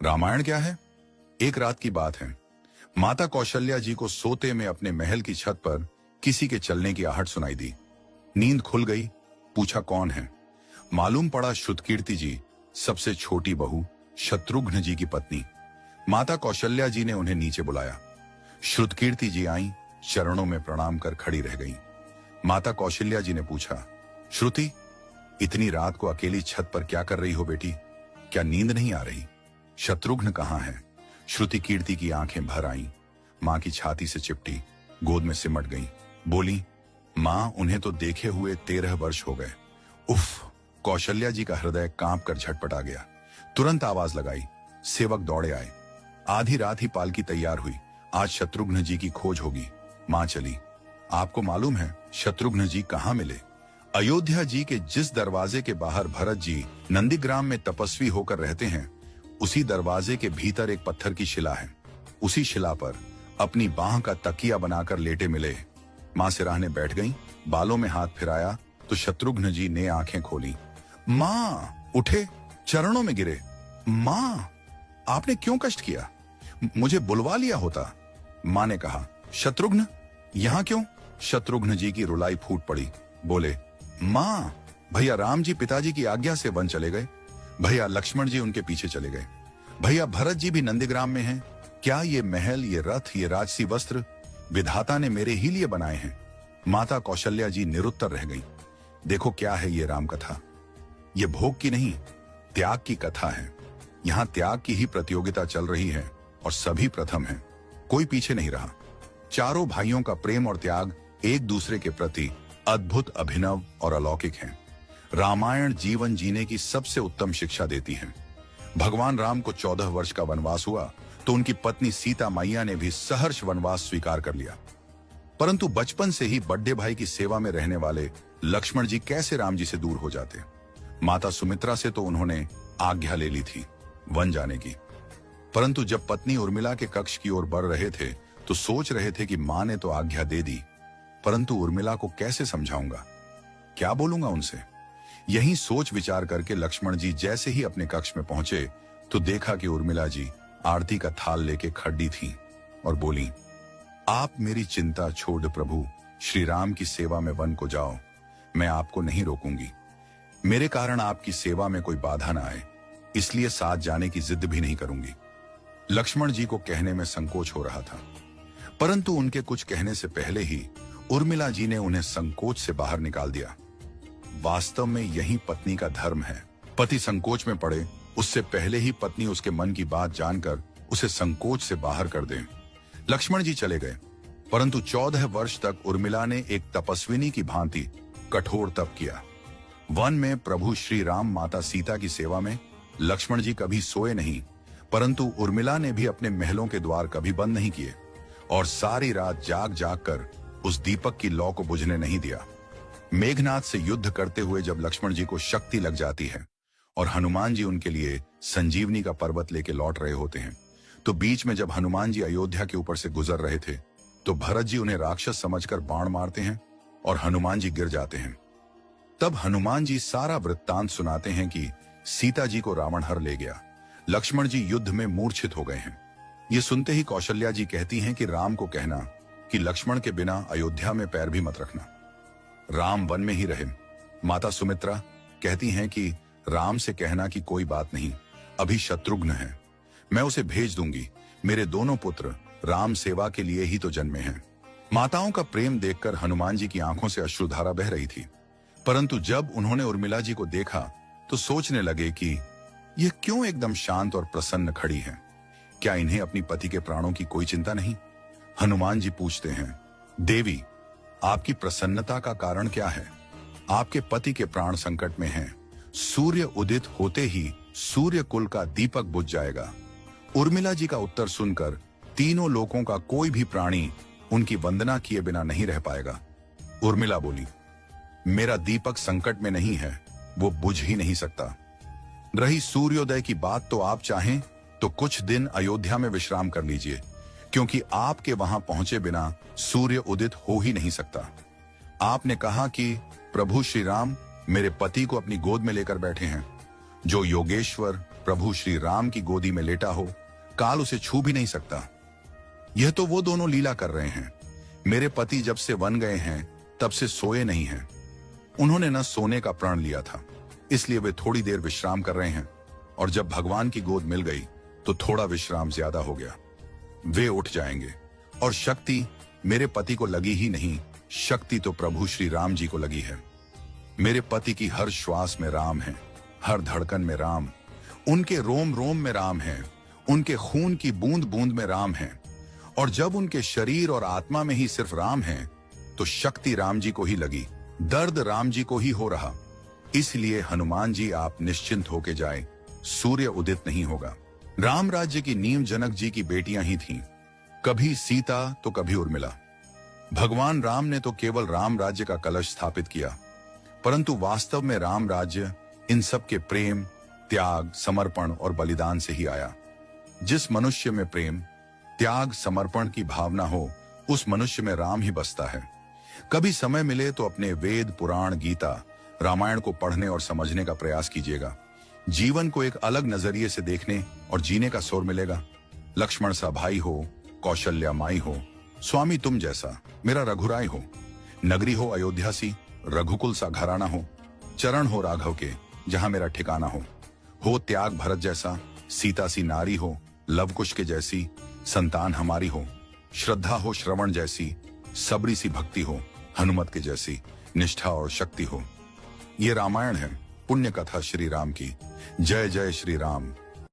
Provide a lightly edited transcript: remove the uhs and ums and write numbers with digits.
रामायण क्या है? एक रात की बात है। माता कौशल्या जी को सोते में अपने महल की छत पर किसी के चलने की आहट सुनाई दी। नींद खुल गई। पूछा कौन है? मालूम पड़ा श्रुतकीर्ति जी, सबसे छोटी बहू, शत्रुघ्न जी की पत्नी। माता कौशल्या जी ने उन्हें नीचे बुलाया। श्रुतकीर्ति जी आई, चरणों में प्रणाम कर खड़ी रह गईं। माता कौशल्या जी ने पूछा, श्रुति, इतनी रात को अकेली छत पर क्या कर रही हो बेटी? क्या नींद नहीं आ रही? शत्रुघ्न कहाँ है? श्रुति कीर्ति की आंखें भर आईं, मां की छाती से चिपटी, गोद में सिमट गईं। बोली, मां, उन्हें तो देखे हुए 13 वर्ष हो गए। उफ! कौशल्या जी का हृदय कांप कर झटपटा गया। तुरंत आवाज लगाई। सेवक दौड़े आए। आधी रात ही पालकी तैयार हुई। आज शत्रुघ्न जी की खोज होगी। मां चली। आपको मालूम है शत्रुघ्न जी कहाँ मिले? अयोध्या जी के जिस दरवाजे के बाहर भरत जी नंदीग्राम में तपस्वी होकर रहते हैं, उसी दरवाजे के भीतर एक पत्थर की शिला है। उसी शिला पर अपनी बाह का तकिया बनाकर लेटे मिले। मां सिराहने बैठ गईं, बालों में हाथ फिराया तो शत्रुघ्न जी ने आंखें खोली। मां! उठे, चरणों में गिरे। मां, आपने क्यों कष्ट किया? मुझे बुलवा लिया होता। मां ने कहा, शत्रुघ्न यहां क्यों? शत्रुघ्न जी की रुलाई फूट पड़ी। बोले, मां, भैया राम जी पिताजी की आज्ञा से वन चले गए। भैया लक्ष्मण जी उनके पीछे चले गए। भैया भरत जी भी नंदीग्राम में हैं। क्या ये महल, ये रथ, ये राजसी वस्त्र विधाता ने मेरे ही लिए बनाए हैं? माता कौशल्या जी निरुत्तर रह गई। देखो क्या है ये राम कथा। ये भोग की नहीं, त्याग की कथा है। यहाँ त्याग की ही प्रतियोगिता चल रही है और सभी प्रथम हैं। कोई पीछे नहीं रहा। चारों भाइयों का प्रेम और त्याग एक दूसरे के प्रति अद्भुत, अभिनव और अलौकिक है। रामायण जीवन जीने की सबसे उत्तम शिक्षा देती है। भगवान राम को 14 वर्ष का वनवास हुआ तो उनकी पत्नी सीता मैया ने भी सहर्ष वनवास स्वीकार कर लिया। परंतु बचपन से ही बड़े भाई की सेवा में रहने वाले लक्ष्मण जी कैसे राम जी से दूर हो जाते? माता सुमित्रा से तो उन्होंने आज्ञा ले ली थी वन जाने की, परंतु जब पत्नी उर्मिला के कक्ष की ओर बढ़ रहे थे तो सोच रहे थे कि मां ने तो आज्ञा दे दी, परंतु उर्मिला को कैसे समझाऊंगा, क्या बोलूंगा उनसे? यही सोच विचार करके लक्ष्मण जी जैसे ही अपने कक्ष में पहुंचे तो देखा कि उर्मिला जी आरती का थाल लेके खड़ी थी और बोली, आप मेरी चिंता छोड़ प्रभु, श्री राम की सेवा में वन को जाओ। मैं आपको नहीं रोकूंगी। मेरे कारण आपकी सेवा में कोई बाधा ना आए, इसलिए साथ जाने की जिद भी नहीं करूंगी। लक्ष्मण जी को कहने में संकोच हो रहा था, परंतु उनके कुछ कहने से पहले ही उर्मिला जी ने उन्हें संकोच से बाहर निकाल दिया। वास्तव में यही पत्नी का धर्म है। पति संकोच में पड़े उससे पहले ही पत्नी उसके मन की बात जानकर उसे संकोच से बाहर कर दे। लक्ष्मण जी चले गए, परंतु 14 वर्ष तक उर्मिला ने एक तपस्विनी की भांति कठोर तप किया। वन में प्रभु श्री राम माता सीता की सेवा में लक्ष्मण जी कभी सोए नहीं, परंतु उर्मिला ने भी अपने महलों के द्वार कभी बंद नहीं किए और सारी रात जाग जाग कर उस दीपक की लौ को बुझने नहीं दिया। मेघनाथ से युद्ध करते हुए जब लक्ष्मण जी को शक्ति लग जाती है और हनुमान जी उनके लिए संजीवनी का पर्वत लेके लौट रहे होते हैं, तो बीच में जब हनुमान जी अयोध्या के ऊपर से गुजर रहे थे तो भरत जी उन्हें राक्षस समझकर बाण मारते हैं और हनुमान जी गिर जाते हैं। तब हनुमान जी सारा वृत्तांत सुनाते हैं कि सीता जी को रावण हर ले गया, लक्ष्मण जी युद्ध में मूर्छित हो गए हैं। ये सुनते ही कौशल्या जी कहती हैं कि राम को कहना कि लक्ष्मण के बिना अयोध्या में पैर भी मत रखना, राम वन में ही रहे। माता सुमित्रा कहती हैं कि राम से कहना कि कोई बात नहीं, अभी शत्रुघ्न है, मैं उसे भेज दूंगी। मेरे दोनों पुत्र राम सेवा के लिए ही तो जन्मे हैं। माताओं का प्रेम देखकर हनुमान जी की आंखों से अश्रुधारा बह रही थी, परंतु जब उन्होंने उर्मिला जी को देखा तो सोचने लगे कि ये क्यों एकदम शांत और प्रसन्न खड़ी है? क्या इन्हें अपनी पति के प्राणों की कोई चिंता नहीं? हनुमान जी पूछते हैं, देवी, आपकी प्रसन्नता का कारण क्या है? आपके पति के प्राण संकट में हैं। सूर्य उदित होते ही सूर्य कुल का दीपक बुझ जाएगा। उर्मिला जी का उत्तर सुनकर तीनों लोकों का कोई भी प्राणी उनकी वंदना किए बिना नहीं रह पाएगा। उर्मिला बोली, मेरा दीपक संकट में नहीं है, वो बुझ ही नहीं सकता। रही सूर्योदय की बात, तो आप चाहें तो कुछ दिन अयोध्या में विश्राम कर लीजिए, क्योंकि आपके वहां पहुंचे बिना सूर्य उदित हो ही नहीं सकता। आपने कहा कि प्रभु श्री राम मेरे पति को अपनी गोद में लेकर बैठे हैं। जो योगेश्वर प्रभु श्री राम की गोदी में लेटा हो, काल उसे छू भी नहीं सकता। यह तो वो दोनों लीला कर रहे हैं। मेरे पति जब से वन गए हैं तब से सोए नहीं हैं। उन्होंने न सोने का प्रण लिया था, इसलिए वे थोड़ी देर विश्राम कर रहे हैं, और जब भगवान की गोद मिल गई तो थोड़ा विश्राम ज्यादा हो गया। वे उठ जाएंगे। और शक्ति मेरे पति को लगी ही नहीं, शक्ति तो प्रभु श्री राम जी को लगी है। मेरे पति की हर श्वास में राम है, हर धड़कन में राम, उनके रोम रोम में राम है, उनके खून की बूंद बूंद में राम है। और जब उनके शरीर और आत्मा में ही सिर्फ राम है तो शक्ति राम जी को ही लगी, दर्द राम जी को ही हो रहा। इसलिए हनुमान जी आप निश्चिंत होके जाए, सूर्य उदित नहीं होगा। राम राज्य की नींव जनक जी की बेटियां ही थीं, कभी सीता तो कभी उर्मिला। भगवान राम ने तो केवल राम राज्य का कलश स्थापित किया, परंतु वास्तव में राम राज्य इन सब के प्रेम, त्याग, समर्पण और बलिदान से ही आया। जिस मनुष्य में प्रेम, त्याग, समर्पण की भावना हो, उस मनुष्य में राम ही बसता है। कभी समय मिले तो अपने वेद, पुराण, गीता, रामायण को पढ़ने और समझने का प्रयास कीजिएगा। जीवन को एक अलग नजरिए से देखने और जीने का सुर मिलेगा। लक्ष्मण सा भाई हो, कौशल्या माई हो, स्वामी तुम जैसा मेरा रघुराय हो, नगरी हो अयोध्या सी, रघुकुल सा घराना हो, चरण हो राघव के जहां मेरा ठिकाना हो त्याग भरत जैसा, सीता सी नारी हो, लवकुश के जैसी संतान हमारी हो, श्रद्धा हो श्रवण जैसी, सबरी सी भक्ति हो, हनुमत के जैसी निष्ठा और शक्ति हो। ये रामायण है, पुण्य कथा श्री राम की। जय जय श्री राम।